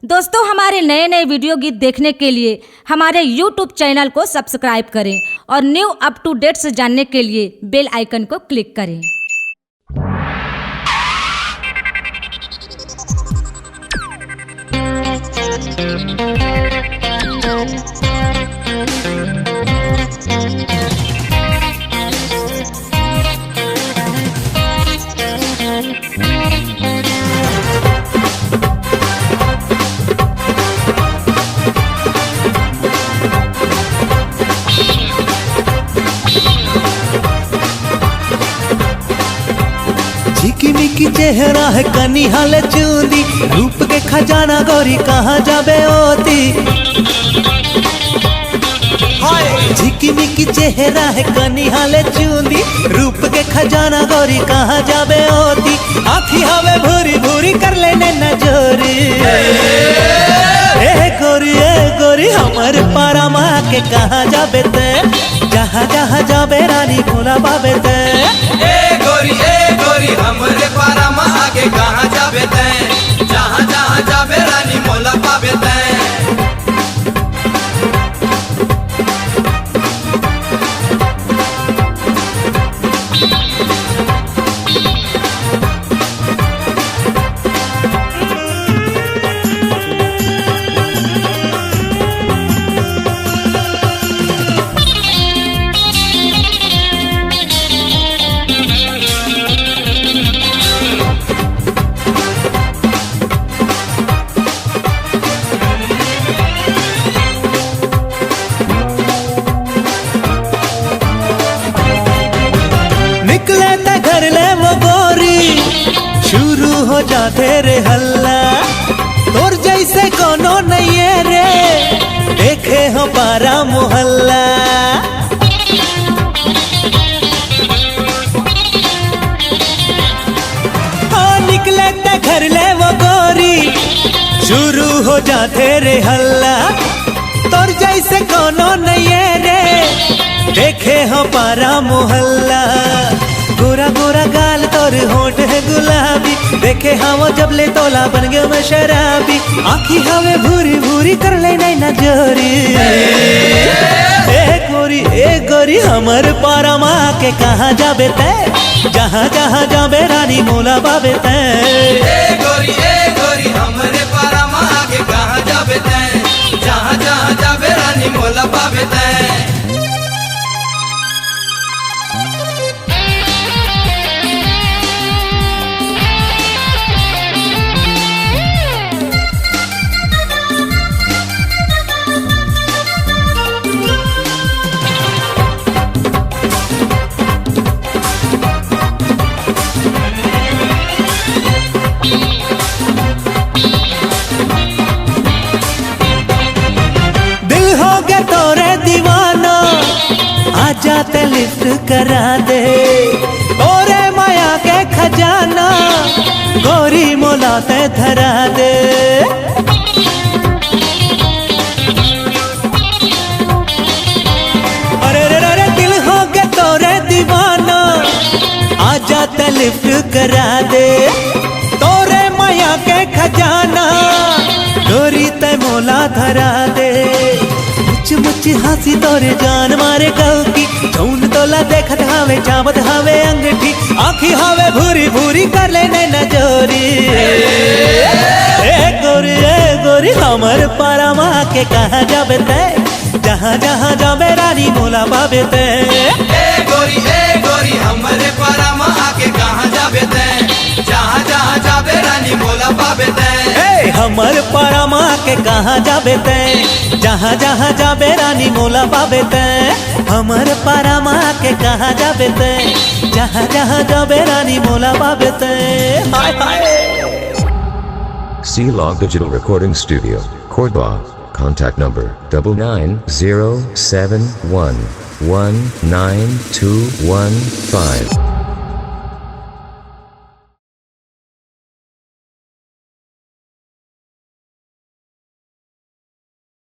दोस्तों, हमारे नए नए वीडियो गीत देखने के लिए हमारे YouTube चैनल को सब्सक्राइब करें और न्यू अप टू डेट्स जानने के लिए बेल आइकन को क्लिक करें। झिकिमिकी चेहरा है कनिहाल चूंदी, रूप के खजाना गौरी कहाँ जाबे ओती। झिकिमिकी चेहरा है कनिहाल चूंदी, रूप के खजाना गौरी कहाँ जाबे ओती। आखी हवे भूरी भूरी कर लेने नजोरी। ए गोरी हमर पारा माँ के कहाँ जाबे ते, जहाँ जहाँ जाबे रानी भोला बाबे ते। ए गोरी हमरे पारा माँ आगे कहाँ जाबे तैं, जहाँ जहाँ जाबे रानी मोला पाबे तैं। निकले ते घर ले वो गोरी, शुरू हो जाते रे हल्ला। तोर जैसे कोनो नहीं है रे, देखे हो पारा मोहल्ला। हाँ निकले ते घर ले वो गोरी, शुरू हो जाते रे हल्ला। तोर जैसे कोनो नहीं है रे, देखे हो पारा मोहल्ला। गोरा गोरा गाल तोर होठ है गुलाबी, देखे हाँ जब ले तोला बन गयो मैं शराबी। आखी हवे भूरी भूरी कर ले नहीं नजरी। ए गोरी हमर पारा माँ के कहाँ जाबे ते, जहाँ जहाँ जाबे रानी मोला बाबे ते। ए गोरी हमरे पारा माँ आगे कहाँ जाबे तैं, जहाँ जहाँ जाबे रानी मोला पाबे तैं। तोरे दीवाना आ जाते लिफ्ट करा दे, तोरे माया के खजाना गोरी मोला ते धरा दे। अरे रे रे दिल हो गया तोरे दीवाना, आ जाते लिफ्ट करा दे। तोरे माया के खजाना गोरी ते मोला धरा दे। मुच हासी तोरे जान मारे कहू की, जौन तोला देखत हवे चावत हवे अंगठी। आखी हवे भूरी भूरी कर लेने नजोरी। ए गोरी हमर पारा माँ के कहाँ जाबे ते, जहाँ जहाँ जाबे रानी मोला बाबे ते। ए गोरी हमरे पारा माँ आगे कहाँ जाबे तैं, जहाँ जहाँ जाबे रानी मोला पाबे तैं। हमर पारा माँ के कहाँ जाबे ते, जहाँ जहाँ जाबे रानी मोला पाबे ते। हमर पारा माँ के कहाँ जाबे ते, जहाँ जहाँ जाबे रानी मोला पाबे ते। हाय हाय। C-Log Digital Recording Studio, Cordoba. Contact number 9907119215.